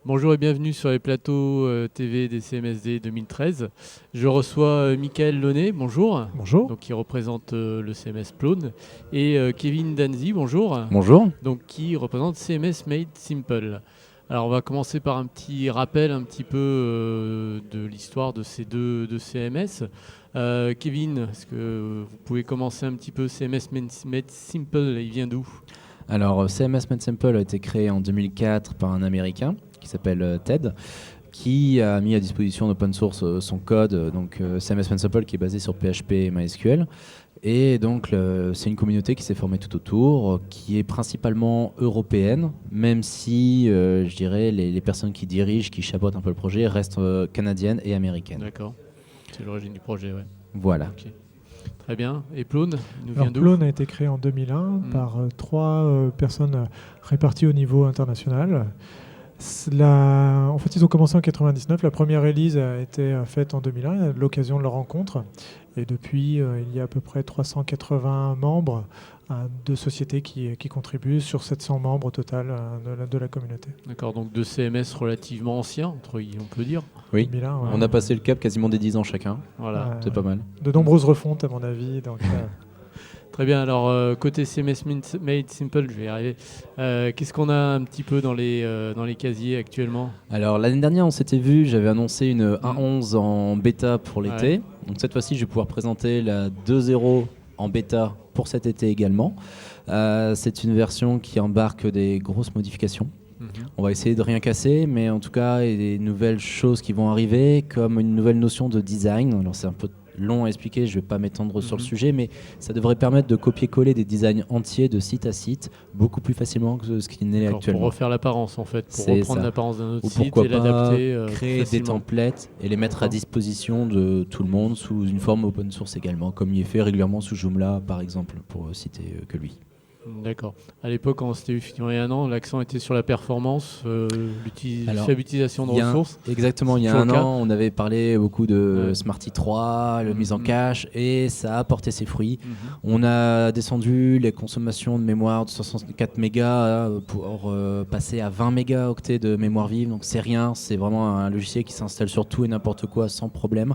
Bonjour et bienvenue sur les plateaux TV des CMSD 2013. Je reçois Michael Launay, bonjour, Bonjour. donc qui représente le CMS Plone, et Kevin Danzi, bonjour, Bonjour. donc qui représente CMS Made Simple. Alors on va commencer par un petit rappel un petit peu de l'histoire de ces deux CMS. Kevin, est-ce que vous pouvez commencer un petit peu CMS Made Simple, il vient d'où? Alors, CMS Made Simple a été créé en 2004 par un Américain qui s'appelle Ted, qui a mis à disposition d'open source son code, donc CMS Made Simple qui est basé sur PHP et MySQL. Et donc, c'est une communauté qui s'est formée tout autour, qui est principalement européenne, même si, je dirais, les personnes qui dirigent, qui chapeautent un peu le projet, restent canadiennes et américaines. D'accord, c'est l'origine du projet, ouais. Voilà. Okay. Très bien. Et Plone, il nous vient Alors, d'où? Plone a été créé en 2001 par trois personnes réparties au niveau international. En fait, ils ont commencé en 99. La première release a été faite en 2001, à l'occasion de leur rencontre. Et depuis, il y a à peu près 380 membres de sociétés qui contribuent sur 700 membres au total de la communauté. D'accord, donc deux CMS relativement anciens, on peut dire. Oui, 2001, ouais. On a passé le cap quasiment des 10 ans chacun. Voilà. C'est pas mal. De nombreuses refontes, à mon avis. Donc, Très bien, alors côté CMS Made Simple, je vais y arriver. Qu'est-ce qu'on a un petit peu dans les casiers actuellement? Alors l'année dernière on s'était vu, j'avais annoncé une 1.11 en bêta pour l'été. Ouais. Donc cette fois-ci je vais pouvoir présenter la 2.0 en bêta pour cet été également. C'est une version qui embarque des grosses modifications. On va essayer de rien casser, mais en tout cas il y a des nouvelles choses qui vont arriver, comme une nouvelle notion de design. Alors c'est un peu long à expliquer, je ne vais pas m'étendre sur le sujet, mais ça devrait permettre de copier-coller des designs entiers de site à site beaucoup plus facilement que ce qui n'est actuellement. Pour refaire l'apparence en fait, pour C'est reprendre ça. l'apparence d'un autre Ou site pourquoi et l'adapter pas créer facilement. des templates et les mettre à disposition de tout le monde sous une forme open source également, comme il est fait régulièrement sous Joomla par exemple, pour citer que lui. D'accord. À l'époque, quand on s'était eu il y a un an, l'accent était sur la performance, faible utilisation de ressources. Exactement, il y a un an, on avait parlé beaucoup de Smarty 3, la mise en cache, et ça a porté ses fruits. On a descendu les consommations de mémoire de 64 mégas pour passer à 20 mégaoctets de mémoire vive, donc c'est rien, c'est vraiment un logiciel qui s'installe sur tout et n'importe quoi sans problème.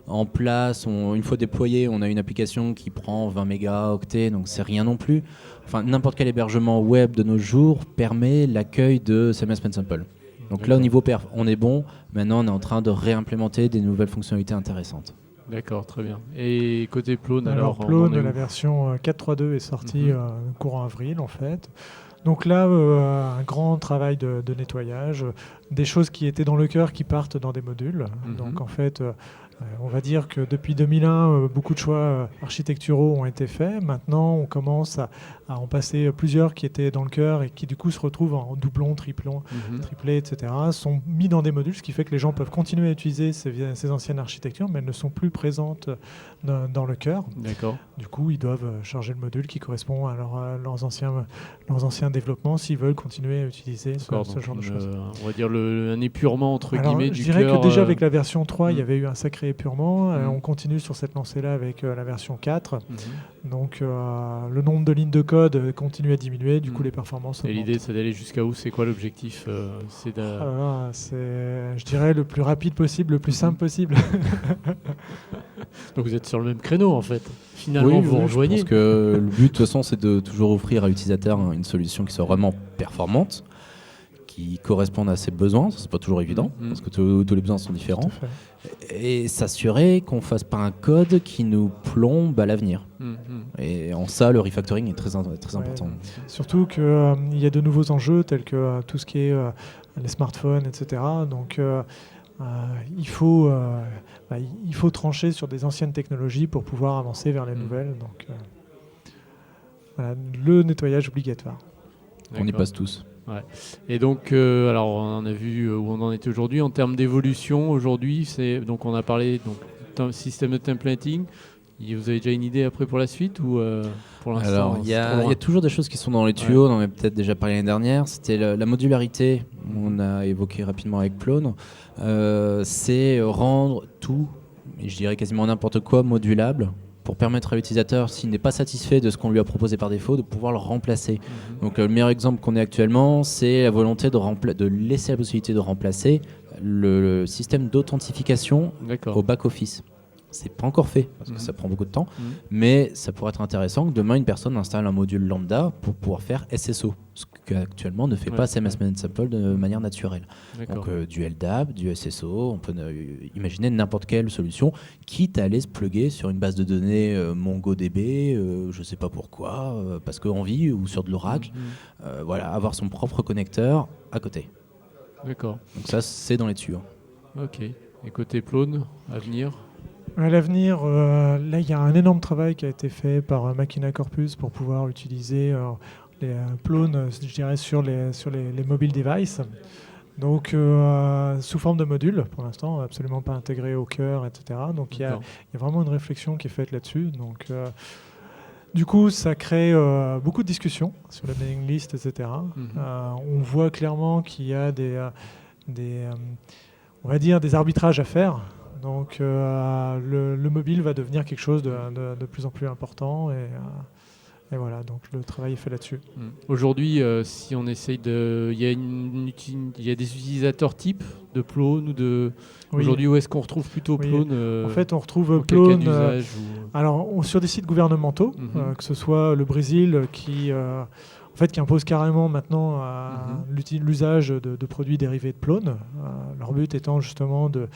En place, une fois déployé, on a une application qui prend 20 mégaoctets, donc c'est rien non plus. Enfin, n'importe quel hébergement web de nos jours permet l'accueil de CMS Made Simple. Donc là, au niveau perf, on est bon. Maintenant, on est en train de réimplémenter des nouvelles fonctionnalités intéressantes. D'accord, très bien. Et côté Plone, alors Plone, la version 4.3.2 est sortie courant avril, en fait. Donc là, un grand travail de nettoyage, des choses qui étaient dans le cœur qui partent dans des modules. Donc en fait, on va dire que depuis 2001, beaucoup de choix architecturaux ont été faits. Maintenant, on commence à en passer plusieurs qui étaient dans le cœur et qui du coup se retrouvent en doublon, triplé, etc. sont mis dans des modules, ce qui fait que les gens peuvent continuer à utiliser ces anciennes architectures, mais elles ne sont plus présentes dans le cœur. D'accord. Du coup, ils doivent charger le module qui correspond à leurs anciens développements s'ils veulent continuer à utiliser ce genre de choses. On va dire un épurement entre guillemets du cœur. Je dirais que déjà avec la version 3, il y avait eu un sacré épurement. On continue sur cette lancée-là avec la version 4. Donc le nombre de lignes de code continue à diminuer, du coup les performances augmentent. Et l'idée c'est d'aller jusqu'à où? C'est quoi l'objectif? C'est, je dirais, le plus rapide possible, le plus simple possible. Donc vous êtes sur le même créneau en fait. Finalement, vous rejoignez. Je pense que le but de toute façon c'est de toujours offrir à l'utilisateur une solution qui soit vraiment performante, qui corresponde à ses besoins. C'est pas toujours évident parce que tous les besoins sont différents. Et s'assurer qu'on fasse pas un code qui nous plombe à l'avenir. Et en ça, le refactoring est très important. Surtout qu'il y a de nouveaux enjeux tels que tout ce qui est les smartphones, etc. Donc il faut trancher sur des anciennes technologies pour pouvoir avancer vers les nouvelles. Donc le nettoyage obligatoire. On y passe tous. Ouais. Et donc, alors on a vu où on en était aujourd'hui en termes d'évolution. Aujourd'hui, donc on a parlé système de templating. Vous avez déjà une idée après pour la suite ou pour l'instant? Alors il y a toujours des choses qui sont dans les tuyaux. On en avait peut-être déjà parlé l'année dernière. C'était la modularité. On a évoqué rapidement avec Plone. C'est rendre tout, et je dirais quasiment n'importe quoi, modulable. pour permettre à l'utilisateur, s'il n'est pas satisfait de ce qu'on lui a proposé par défaut, de pouvoir le remplacer. Donc le meilleur exemple qu'on ait actuellement, c'est la volonté de laisser la possibilité de remplacer le système d'authentification au back-office. C'est pas encore fait, parce que ça prend beaucoup de temps, mais ça pourrait être intéressant que demain, une personne installe un module lambda pour pouvoir faire SSO, ce qu'actuellement ne fait pas SMS Simple de manière naturelle. Donc du LDAP, du SSO, on peut imaginer n'importe quelle solution, quitte à aller se plugger sur une base de données MongoDB, je sais pas pourquoi, parce qu'envie, ou sur de l'Oracle, voilà, avoir son propre connecteur à côté. D'accord. Donc ça, c'est dans les tuyaux. Ok. Et côté Plone, à venir? À l'avenir, là, il y a un énorme travail qui a été fait par Machina Corpus pour pouvoir utiliser les Plone, je dirais, sur les mobile devices. Donc, sous forme de modules, pour l'instant, absolument pas intégré au cœur, etc. Donc, il y a vraiment une réflexion qui est faite là-dessus. Donc, du coup, ça crée beaucoup de discussions sur la mailing list, etc. On voit clairement qu'il y a on va dire, des arbitrages à faire. Donc le mobile va devenir quelque chose de plus en plus important et voilà, donc le travail est fait là-dessus. Aujourd'hui, si on essaye il y a des utilisateurs types de Plone ou de... Oui. Aujourd'hui, où est-ce qu'on retrouve plutôt Plone En fait, on retrouve Plone alors, sur des sites gouvernementaux, que ce soit le Brésil qui impose carrément maintenant l'usage de produits dérivés de Plone. Leur but étant justement de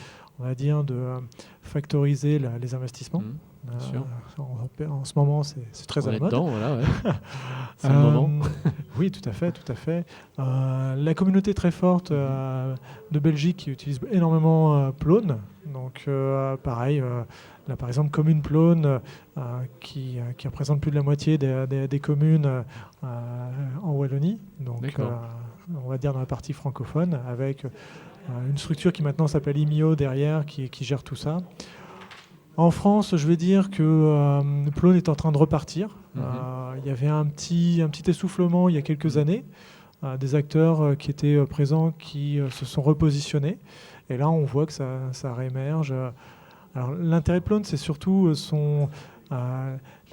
factoriser les investissements. En ce moment, c'est très à la mode. Voilà, c'est le moment. Oui, tout à fait. La communauté très forte de Belgique qui utilise énormément Plone. Donc, pareil, là, par exemple, Commune Plone, qui représente plus de la moitié des communes en Wallonie. Donc, on va dire dans la partie francophone, avec une structure qui maintenant s'appelle IMIO derrière, qui gère tout ça. En France, je vais dire que Plone est en train de repartir. Il y avait un petit essoufflement il y a quelques années, des acteurs qui étaient présents qui se sont repositionnés. Et là, on voit que ça réémerge. Alors, l'intérêt de Plone, c'est surtout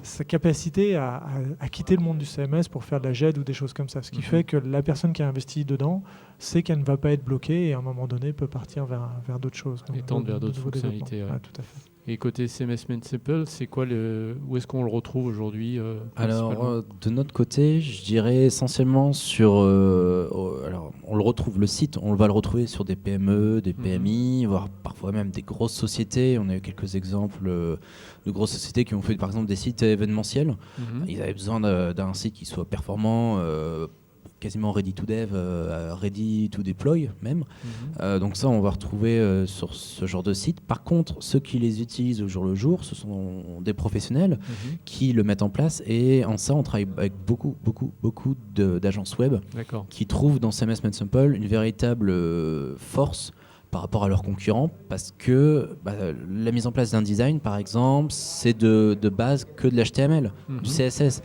sa capacité à quitter le monde du CMS pour faire de la GED ou des choses comme ça. Ce qui fait que la personne qui a investi dedans sait qu'elle ne va pas être bloquée et à un moment donné peut partir vers d'autres choses. Et tendre vers d'autres fonctionnalités. Ouais, tout à fait. Et côté CMS Simple, c'est quoi où est-ce qu'on le retrouve aujourd'hui Alors, de notre côté, je dirais essentiellement sur... alors, on le retrouve, le site, on va le retrouver sur des PME, des PMI, voire parfois même des grosses sociétés. On a eu quelques exemples de grosses sociétés qui ont fait, par exemple, des sites événementiels. Ils avaient besoin d'un site qui soit performant, quasiment ready to dev, ready to deploy même. Donc ça, on va retrouver sur ce genre de site. Par contre, ceux qui les utilisent au jour le jour, ce sont des professionnels qui le mettent en place. Et en ça, on travaille avec beaucoup d'agences web qui trouvent dans CMS Simple une véritable force par rapport à leurs concurrents, parce que la mise en place d'un design, par exemple, c'est de base que de l'HTML, du CSS.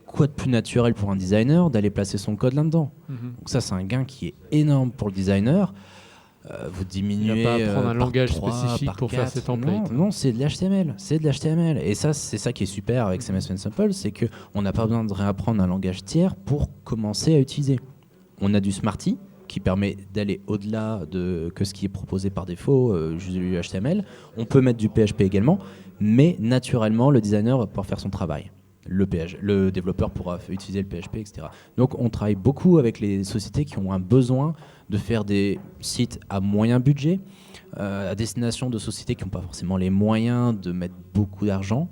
Quoi de plus naturel pour un designer d'aller placer son code là-dedans? Donc ça, c'est un gain qui est énorme pour le designer. Vous diminuez. Il n'y a pas à prendre un langage spécifique pour faire ces templates. Non, c'est de l'HTML. C'est de l'HTML. Et ça, c'est ça qui est super avec CMS Simple, c'est qu'on n'a pas besoin de réapprendre un langage tiers pour commencer à utiliser. On a du Smarty qui permet d'aller au-delà que ce qui est proposé par défaut, juste du HTML. On peut mettre du PHP également, mais naturellement, le designer va pouvoir faire son travail. Le développeur pourra utiliser le PHP, etc. Donc on travaille beaucoup avec les sociétés qui ont un besoin de faire des sites à moyen budget, à destination de sociétés qui n'ont pas forcément les moyens de mettre beaucoup d'argent.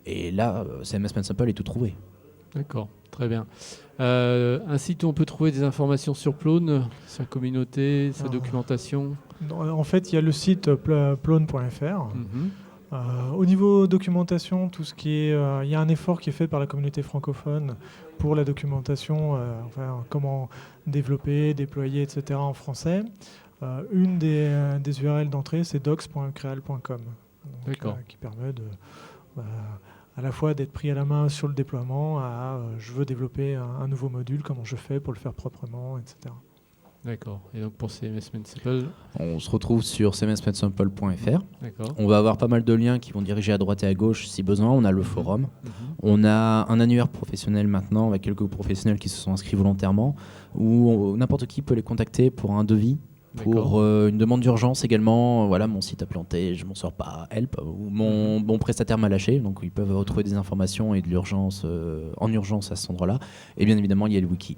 Et là, CMS Simple est tout trouvé. D'accord, très bien. Un site où on peut trouver des informations sur Plone, sa communauté, sa documentation? En fait, il y a le site plone.fr. Au niveau documentation, tout ce qui est, il y a un effort qui est fait par la communauté francophone pour la documentation, comment développer, déployer, etc. en français. Une des URL d'entrée, c'est docs.creal.com, qui permet à la fois d'être pris à la main sur le déploiement, je veux développer un nouveau module, comment je fais pour le faire proprement, etc. D'accord. Et donc pour CMS Main Simple, On se retrouve sur cmsmedsample.fr. d'accord. On va avoir pas mal de liens qui vont diriger à droite et à gauche si besoin. On a le forum. Mhm. On a un annuaire professionnel maintenant avec quelques professionnels qui se sont inscrits volontairement où n'importe qui peut les contacter pour un devis. Pour D'accord. une demande d'urgence également, voilà, mon site a planté, je m'en sors pas, help, ou mon prestataire m'a lâché, donc ils peuvent retrouver des informations et de l'urgence en urgence à cet endroit-là. Et bien évidemment, il y a le wiki.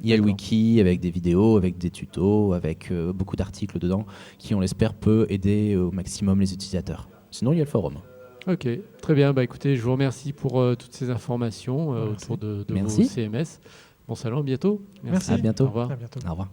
Il y a le D'accord. wiki avec des vidéos, avec des tutos, avec beaucoup d'articles dedans qui, on l'espère, peut aider au maximum les utilisateurs. Sinon, il y a le forum. Ok, très bien. Bah, écoutez, je vous remercie pour toutes ces informations Merci. autour de vos Merci. CMS. Bon salon, à bientôt. Merci. À bientôt. Au revoir. À bientôt. Au revoir.